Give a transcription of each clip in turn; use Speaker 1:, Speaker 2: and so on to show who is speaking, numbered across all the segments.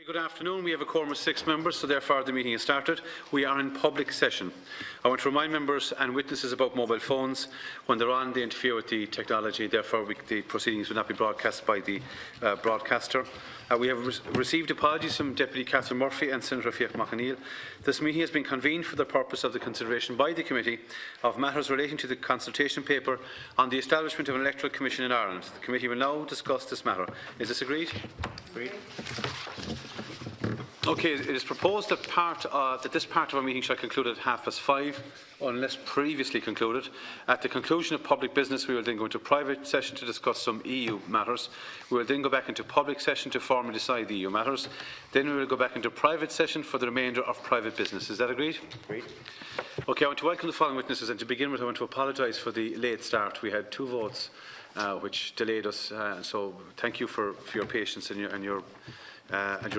Speaker 1: Good afternoon. We have a quorum of 6 members, so therefore the meeting is started. We are in public session. I want to remind members and witnesses about mobile phones. When they're on, they interfere with the technology. Therefore, the proceedings will not be broadcast by the broadcaster. We have received apologies from Deputy Catherine Murphy and Senator Fiach McAneil. This meeting has been convened for the purpose of the consideration by the Committee of matters relating to the consultation paper on the establishment of an electoral commission in Ireland. The Committee will now discuss this matter. Is this agreed? Agreed. Okay, it is proposed that this part of our meeting shall conclude at 5:30, unless previously concluded. At the conclusion of public business, we will then go into private session to discuss some EU matters. We will then go back into public session to formally decide the EU matters. Then we will go back into private session for the remainder of private business. Is that agreed? Agreed. Okay, I want to welcome the following witnesses, and to begin with, I want to apologise for the late start. We had 2 votes, which delayed us. So thank you for your patience and your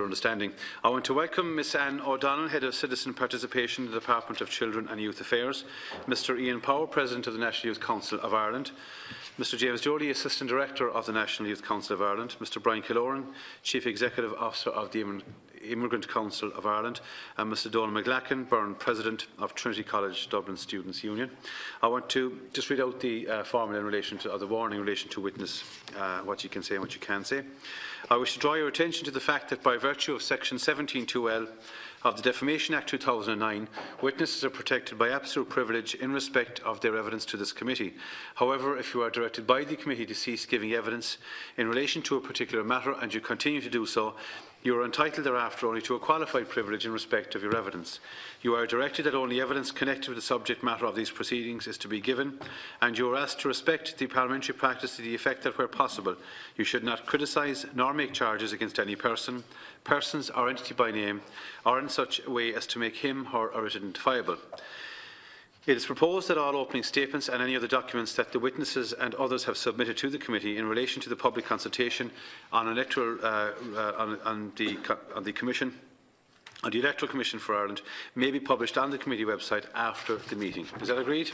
Speaker 1: understanding. I want to welcome Ms Anne O'Donnell, Head of Citizen Participation in the Department of Children and Youth Affairs, Mr Ian Power, President of the National Youth Council of Ireland, Mr James Jolly, Assistant Director of the National Youth Council of Ireland, Mr Brian Killoran, Chief Executive Officer of the Immigrant Council of Ireland, and Mr Donald McLaughlin, Byrne, President of Trinity College Dublin Students' Union. I want to just read out the formula in relation to, or the warning in relation to witness, what you can say and what you can't say. I wish to draw your attention to the fact that by virtue of Section 17(2)(l) of the Defamation Act 2009, witnesses are protected by absolute privilege in respect of their evidence to this committee. However, if you are directed by the committee to cease giving evidence in relation to a particular matter and you continue to do so, you are entitled thereafter only to a qualified privilege in respect of your evidence. You are directed that only evidence connected with the subject matter of these proceedings is to be given, and you are asked to respect the parliamentary practice to the effect that, where possible, you should not criticise nor make charges against any person, persons or entity by name, or in such a way as to make him or her identifiable. It is proposed that all opening statements and any other documents that the witnesses and others have submitted to the committee in relation to the public consultation on electoral on the Electoral Commission for Ireland may be published on the committee website after the meeting. Is that agreed?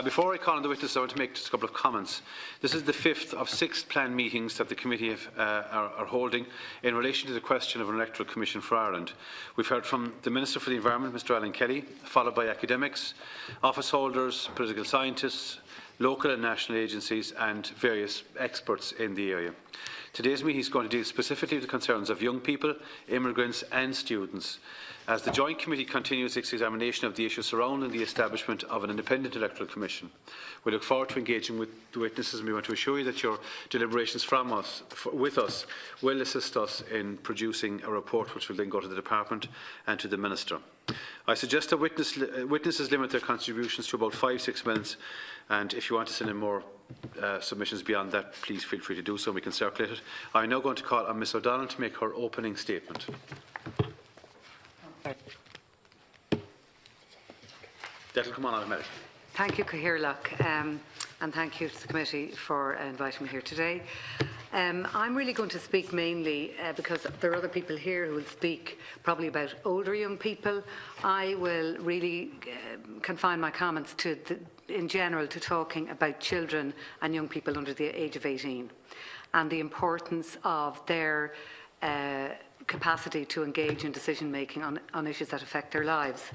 Speaker 1: Before I call on the witnesses, I want to make just a couple of comments. This is the 5th of 6 planned meetings that the committee are holding in relation to the question of an electoral commission for Ireland. We've heard from the Minister for the Environment, Mr Alan Kelly, followed by academics, office holders, political scientists, local and national agencies and various experts in the area. Today's meeting is going to deal specifically with the concerns of young people, immigrants and students, as the Joint Committee continues its examination of the issues surrounding the establishment of an independent electoral commission. We look forward to engaging with the witnesses, and we want to assure you that your deliberations with us will assist us in producing a report which will then go to the Department and to the Minister. I suggest that witnesses limit their contributions to about 5-6 minutes, and if you want to send in more submissions beyond that, please feel free to do so and we can circulate it. I am now going to call on Ms O'Donnell to make her opening statement. That will come on automatically.
Speaker 2: Thank you, Gaeltacht, and thank you to the committee for inviting me here today. I'm really going to speak mainly because there are other people here who will speak probably about older young people. I will really confine my comments to in general to talking about children and young people under the age of 18 and the importance of their capacity to engage in decision making on issues that affect their lives.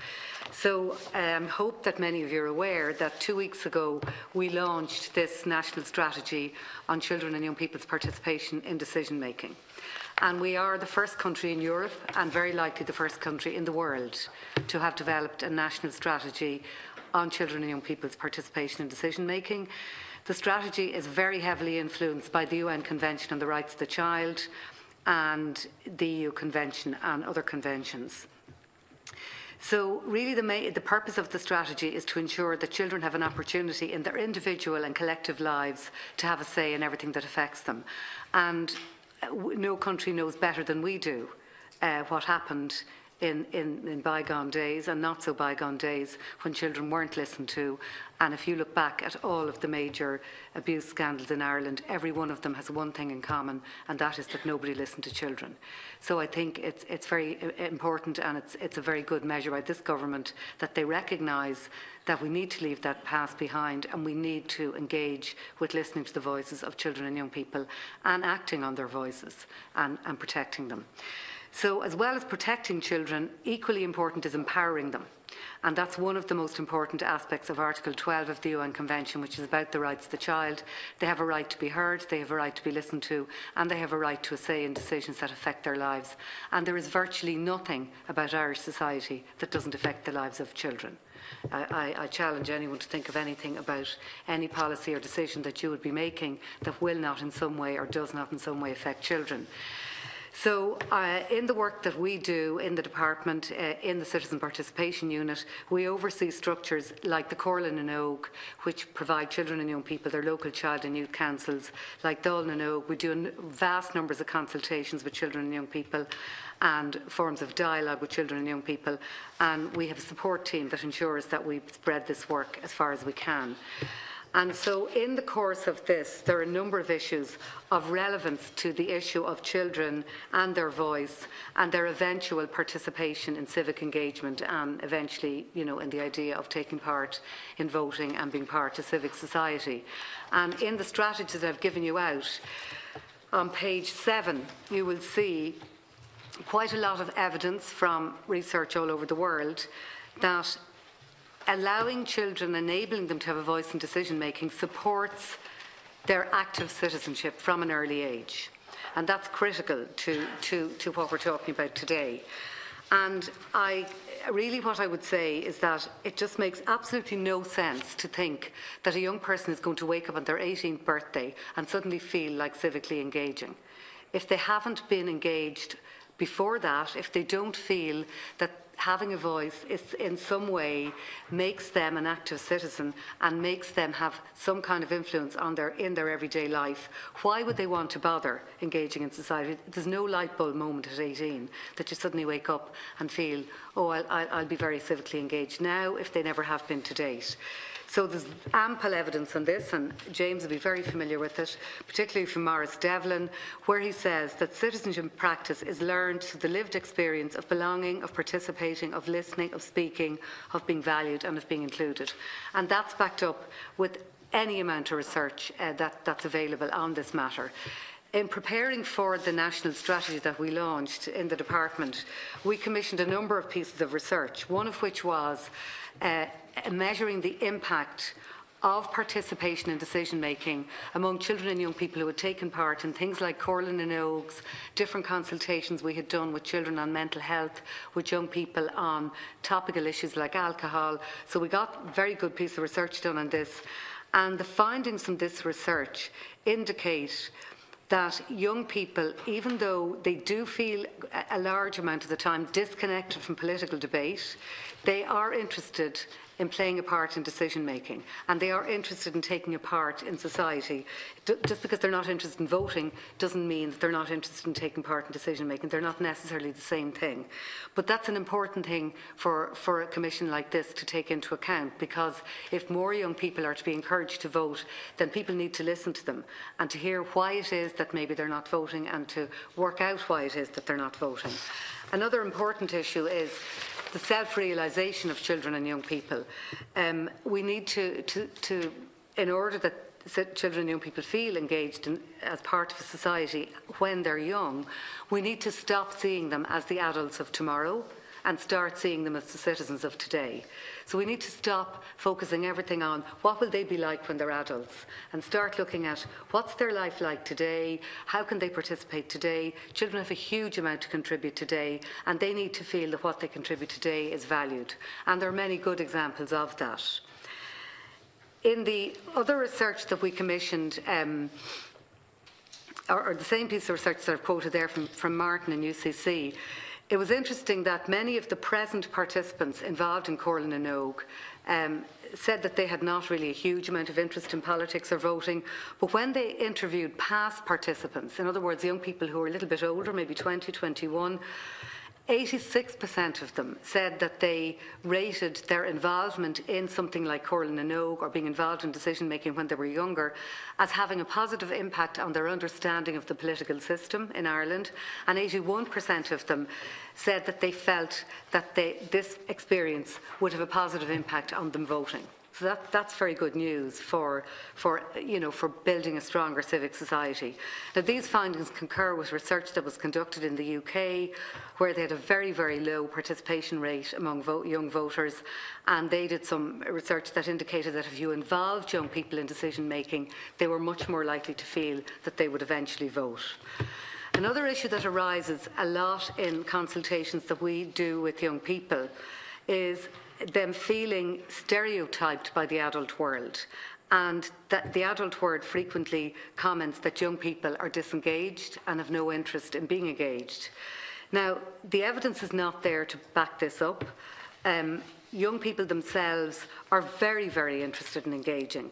Speaker 2: So I hope that many of you are aware that 2 weeks ago we launched this national strategy on children and young people's participation in decision making. And we are the first country in Europe and very likely the first country in the world to have developed a national strategy on children and young people's participation in decision making. The strategy is very heavily influenced by the UN Convention on the Rights of the Child and the EU Convention and other conventions. So really the purpose of the strategy is to ensure that children have an opportunity in their individual and collective lives to have a say in everything that affects them. And no country knows better than we do what happened in bygone days and not so bygone days when children weren't listened to. And if you look back at all of the major abuse scandals in Ireland, every one of them has one thing in common, and that is that nobody listened to children. So I think it's very important, and it's a very good measure by this government that they recognise that we need to leave that past behind, and we need to engage with listening to the voices of children and young people and acting on their voices and protecting them. So as well as protecting children, equally important is empowering them. And that's one of the most important aspects of Article 12 of the UN Convention, which is about the rights of the child. They have a right to be heard, they have a right to be listened to, and they have a right to a say in decisions that affect their lives. And there is virtually nothing about Irish society that doesn't affect the lives of children. I challenge anyone to think of anything about any policy or decision that you would be making that will not in some way or does not in some way affect children. So in the work that we do in the department, in the Citizen Participation Unit, we oversee structures like the Corlin and Oak, which provide children and young people their local child and youth councils. Like Dáil and Oak, we do vast numbers of consultations with children and young people and forms of dialogue with children and young people. And we have a support team that ensures that we spread this work as far as we can. And so in the course of this, there are a number of issues of relevance to the issue of children and their voice and their eventual participation in civic engagement and eventually, you know, in the idea of taking part in voting and being part of civic society. And in the strategy that I've given you out, on page 7, you will see quite a lot of evidence from research all over the world that allowing children, enabling them to have a voice in decision-making supports their active citizenship from an early age. And that's critical to what we're talking about today. And what I would say is that it just makes absolutely no sense to think that a young person is going to wake up on their 18th birthday and suddenly feel like civically engaging. If they haven't been engaged before that, if they don't feel that having a voice is in some way makes them an active citizen and makes them have some kind of influence on in their everyday life, why would they want to bother engaging in society? There's no light bulb moment at 18 that you suddenly wake up and feel, oh, I'll be very civically engaged now, if they never have been to date. So there's ample evidence on this, and James will be very familiar with it, particularly from Maurice Devlin, where he says that citizenship practice is learned through the lived experience of belonging, of participating, of listening, of speaking, of being valued and of being included. And that's backed up with any amount of research that's available on this matter. In preparing for the national strategy that we launched in the department, we commissioned a number of pieces of research, one of which was measuring the impact of participation in decision-making among children and young people who had taken part in things like Corlin and Oaks, different consultations we had done with children on mental health, with young people on topical issues like alcohol. So we got a very good piece of research done on this. And the findings from this research indicate that young people, even though they do feel a large amount of the time disconnected from political debate, they are interested in playing a part in decision making, and they are interested in taking a part in society. Just because they're not interested in voting doesn't mean that they're not interested in taking part in decision making. They're not necessarily the same thing. But that's an important thing for a commission like this to take into account, because if more young people are to be encouraged to vote, then people need to listen to them and to hear why it is that maybe they're not voting and to work out why it is that they're not voting. Another important issue is the self-realisation of children and young people. We need to, in order that children and young people feel engaged as part of a society when they're young, we need to stop seeing them as the adults of tomorrow and start seeing them as the citizens of today. So we need to stop focusing everything on what will they be like when they're adults and start looking at what's their life like today, how can they participate today. Children have a huge amount to contribute today, and they need to feel that what they contribute today is valued. And there are many good examples of that. In the other research that we commissioned, or the same piece of research that I've quoted there from Martin and UCC, it was interesting that many of the present participants involved in Corlin and Oak said that they had not really a huge amount of interest in politics or voting, but when they interviewed past participants, in other words, young people who were a little bit older, maybe 20, 21, 86% of them said that they rated their involvement in something like Comhairle na nÓg or being involved in decision making when they were younger as having a positive impact on their understanding of the political system in Ireland, and 81% of them said that they felt that this experience would have a positive impact on them voting. So that's very good news for building a stronger civic society. Now, these findings concur with research that was conducted in the UK, where they had a very, very low participation rate among young voters, and they did some research that indicated that if you involved young people in decision making, they were much more likely to feel that they would eventually vote. Another issue that arises a lot in consultations that we do with young people is them feeling stereotyped by the adult world, and that the adult world frequently comments that young people are disengaged and have no interest in being engaged. Now, the evidence is not there to back this up. Young people themselves are very, very interested in engaging.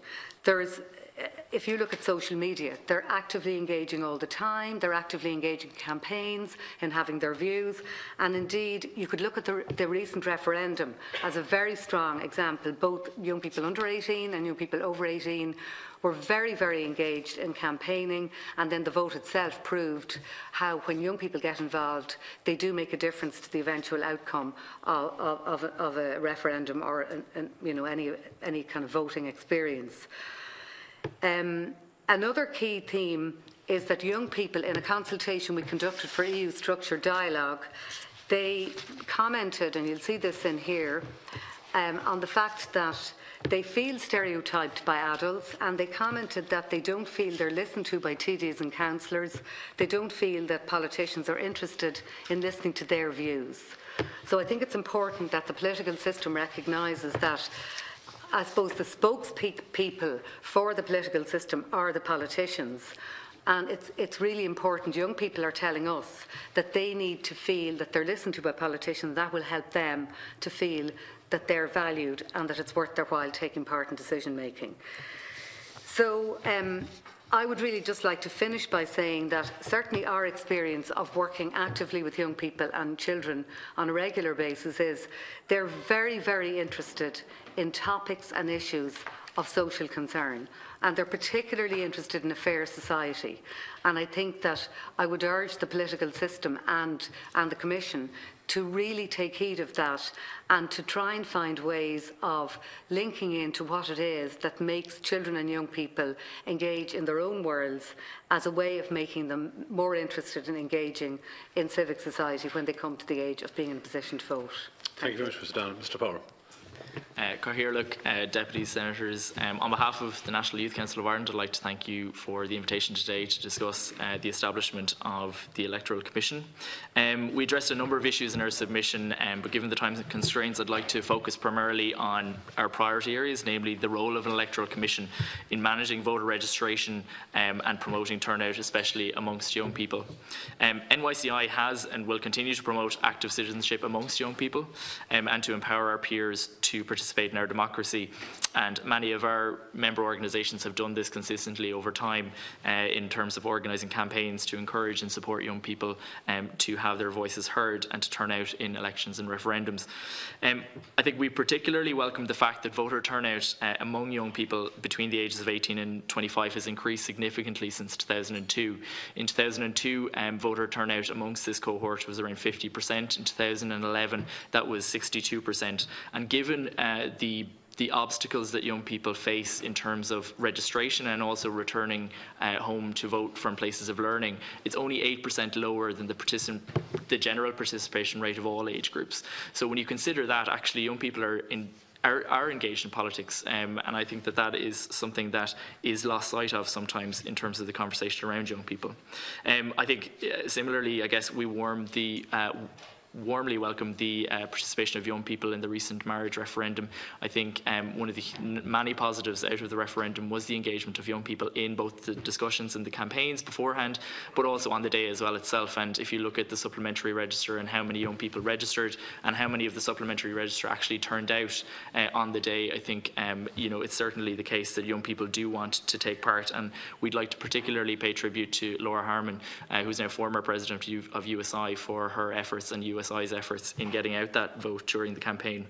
Speaker 2: If you look at social media, they're actively engaging all the time, they're actively engaging in campaigns and having their views, and indeed you could look at the recent referendum as a very strong example. Both young people under 18 and young people over 18 were very, very engaged in campaigning, and then the vote itself proved how when young people get involved, they do make a difference to the eventual outcome of a referendum or any kind of voting experience. Another key theme is that young people, in a consultation we conducted for EU Structured Dialogue, they commented, and you'll see this in here, on the fact that they feel stereotyped by adults, and they commented that they don't feel they're listened to by TDs and councillors. They don't feel that politicians are interested in listening to their views. So I think it's important that the political system recognises that, I suppose, the spokespeople for the political system are the politicians. And it's really important. Young people are telling us that they need to feel that they're listened to by politicians. That will help them to feel that they're valued and that it's worth their while taking part in decision making. So I would really just like to finish by saying that certainly our experience of working actively with young people and children on a regular basis is they're very, very interested in topics and issues of social concern, and they're particularly interested in a fair society. And I think that I would urge the political system and the Commission to really take heed of that and to try and find ways of linking into what it is that makes children and young people engage in their own worlds as a way of making them more interested in engaging in civic society when they come to the age of being in a position to vote.
Speaker 1: Thank you very much, Mr. Down. Mr. Power.
Speaker 3: Gaeltacht, Deputies, Senators, on behalf of the National Youth Council of Ireland, I'd like to thank you for the invitation today to discuss the establishment of the Electoral Commission. We addressed a number of issues in our submission, but given the time constraints, I'd like to focus primarily on our priority areas, namely the role of an Electoral Commission in managing voter registration and promoting turnout, especially amongst young people. NYCI has and will continue to promote active citizenship amongst young people and to empower our peers to participate in our democracy, and many of our member organisations have done this consistently over time in terms of organising campaigns to encourage and support young people to have their voices heard and to turn out in elections and referendums. I think we particularly welcome the fact that voter turnout among young people between the ages of 18 and 25 has increased significantly since 2002. In 2002, voter turnout amongst this cohort was around 50%. In 2011, that was 62%. And given the obstacles that young people face in terms of registration and also returning home to vote from places of learning, it's only 8% lower than the general participation rate of all age groups. So when you consider that, actually young people are engaged in politics, and I think that is something that is lost sight of sometimes in terms of the conversation around young people. I think similarly, I guess we warmly welcome the participation of young people in the recent marriage referendum. I think one of the many positives out of the referendum was the engagement of young people in both the discussions and the campaigns beforehand, but also on the day as well itself. And if you look at the supplementary register and how many young people registered and how many of the supplementary register actually turned out on the day, I think it's certainly the case that young people do want to take part. And we'd like to particularly pay tribute to Laura Harman, who's now former president of USI, for her efforts and USI's efforts in getting out that vote during the campaign.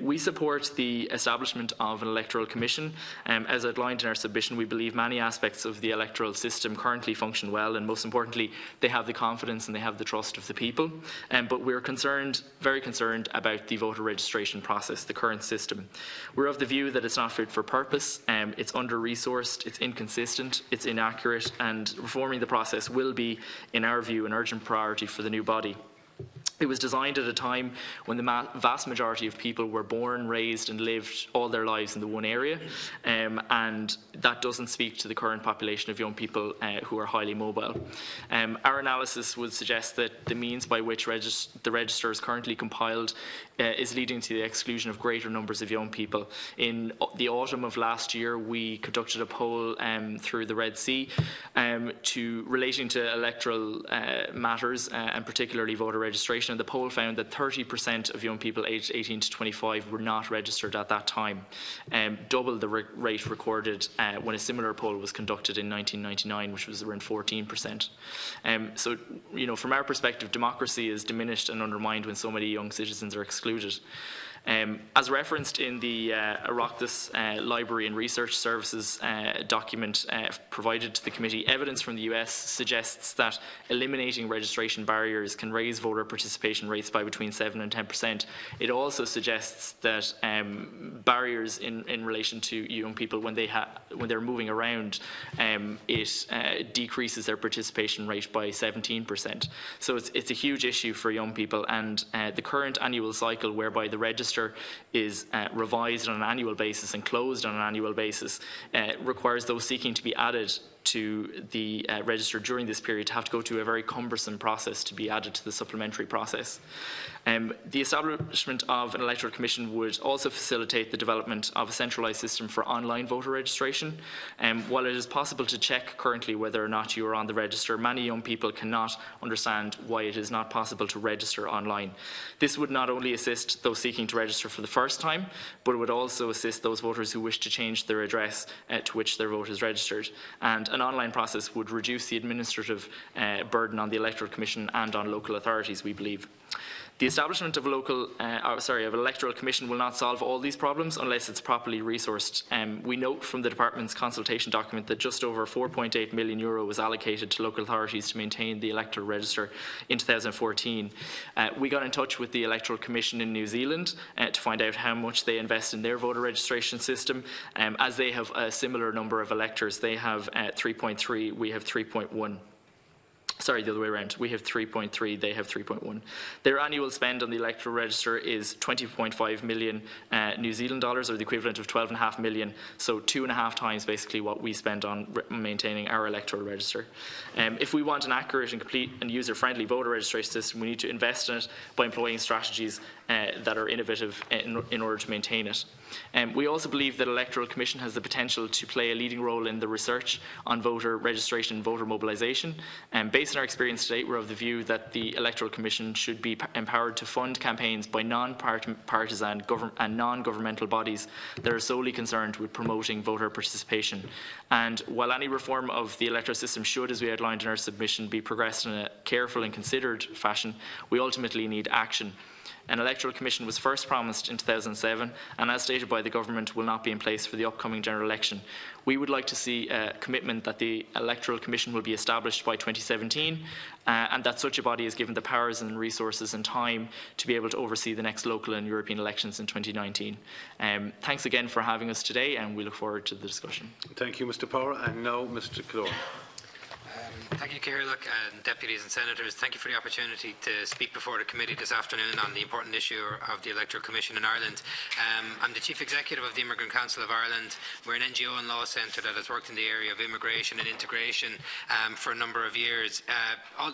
Speaker 3: We support the establishment of an electoral commission. As outlined in our submission, we believe many aspects of the electoral system currently function well, and most importantly, they have the confidence and they have the trust of the people. But we're very concerned about the voter registration process, the current system. We're of the view that it's not fit for purpose, it's under-resourced, it's inconsistent, it's inaccurate, and reforming the process will be, in our view, an urgent priority for the new body. It was designed at a time when the vast majority of people were born, raised and lived all their lives in the one area, and that doesn't speak to the current population of young people who are highly mobile. Our analysis would suggest that the means by which the register is currently compiled is leading to the exclusion of greater numbers of young people. In the autumn of last year, we conducted a poll through the Red Sea relating to electoral matters and particularly voter registration. And the poll found that 30% of young people aged 18 to 25 were not registered at that time, double the rate recorded when a similar poll was conducted in 1999, which was around 14%. So, from our perspective, democracy is diminished and undermined when so many young citizens are excluded. As referenced in the Oireachtas Library and Research Services document provided to the committee, evidence from the US suggests that eliminating registration barriers can raise voter participation rates by between 7 and 10%. It also suggests that barriers in relation to young people when they're moving around, it decreases their participation rate by 17%. So it's a huge issue for young people, and the current annual cycle whereby the register is revised on an annual basis and closed on an annual basis requires those seeking to be added to the register during this period to have to go to a very cumbersome process to be added to the supplementary process. The establishment of an electoral commission would also facilitate the development of a centralised system for online voter registration. While it is possible to check currently whether or not you are on the register, many young people cannot understand why it is not possible to register online. This would not only assist those seeking to register for the first time, but it would also assist those voters who wish to change their address to which their vote is registered. And an online process would reduce the administrative burden on the Electoral Commission and on local authorities, we believe. The establishment of an electoral commission will not solve all these problems unless it's properly resourced. We note from the department's consultation document that just over €4.8 million was allocated to local authorities to maintain the electoral register in 2014. We got in touch with the Electoral Commission in New Zealand to find out how much they invest in their voter registration system. As they have a similar number of electors, they have 3.3, we have 3.1. Sorry, the other way around. We have 3.3, they have 3.1. Their annual spend on the electoral register is 20.5 million New Zealand dollars, or the equivalent of 12.5 million, so 2.5 times basically what we spend on maintaining our electoral register. If we want an accurate and complete and user-friendly voter registration system, we need to invest in it by employing strategies that are innovative in order to maintain it. We also believe that Electoral Commission has the potential to play a leading role in the research on voter registration and voter mobilisation. Based on our experience to date, we're of the view that the Electoral Commission should be empowered to fund campaigns by non-partisan and non-governmental bodies that are solely concerned with promoting voter participation. And while any reform of the electoral system should, as we outlined in our submission, be progressed in a careful and considered fashion, we ultimately need action. An electoral commission was first promised in 2007 and, as stated by the government, will not be in place for the upcoming general election. We would like to see a commitment that the electoral commission will be established by 2017 and that such a body is given the powers and resources and time to be able to oversee the next local and European elections in 2019. Thanks again for having us today, and we look forward to the discussion.
Speaker 1: Thank you, Mr. Power. And now, Mr. Clore.
Speaker 4: Thank you, Gaeltacht and Deputies and Senators. Thank you for the opportunity to speak before the committee this afternoon on the important issue of the Electoral Commission in Ireland. I'm the Chief Executive of the Immigrant Council of Ireland. We're an NGO and law centre that has worked in the area of immigration and integration for a number of years.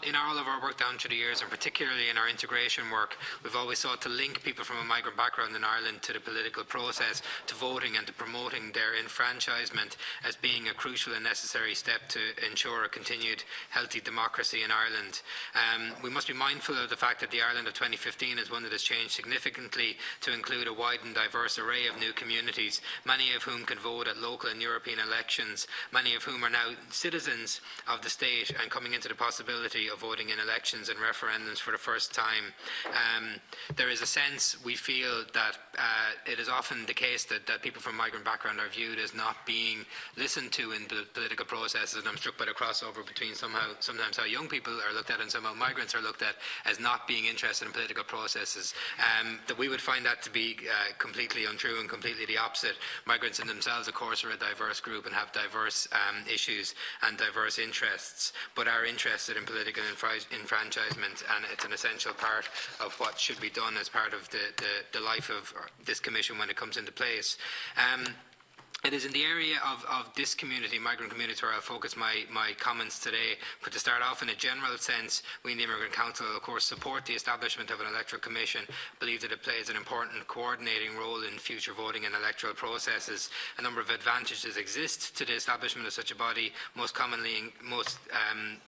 Speaker 4: In all of our work down through the years, and particularly in our integration work, we've always sought to link people from a migrant background in Ireland to the political process, to voting and to promoting their enfranchisement as being a crucial and necessary step to ensure a continued continued healthy democracy in Ireland. We must be mindful of the fact that the Ireland of 2015 is one that has changed significantly to include a wide and diverse array of new communities, many of whom can vote at local and European elections, many of whom are now citizens of the state and coming into the possibility of voting in elections and referendums for the first time. There is a sense, we feel, that it is often the case that people from migrant background are viewed as not being listened to in the political processes, and I'm struck by the crossover between sometimes how young people are looked at and somehow migrants are looked at as not being interested in political processes. That we would find that to be completely untrue and completely the opposite. Migrants in themselves, of course, are a diverse group and have diverse issues and diverse interests, but are interested in political enfranchisement, and it's an essential part of what should be done as part of the life of this Commission when it comes into place. It is in the area of this community, migrant communities, where I'll focus my comments today. But to start off, in a general sense, we in the Immigrant Council, of course, support the establishment of an electoral commission, believe that it plays an important coordinating role in future voting and electoral processes. A number of advantages exist to the establishment of such a body, most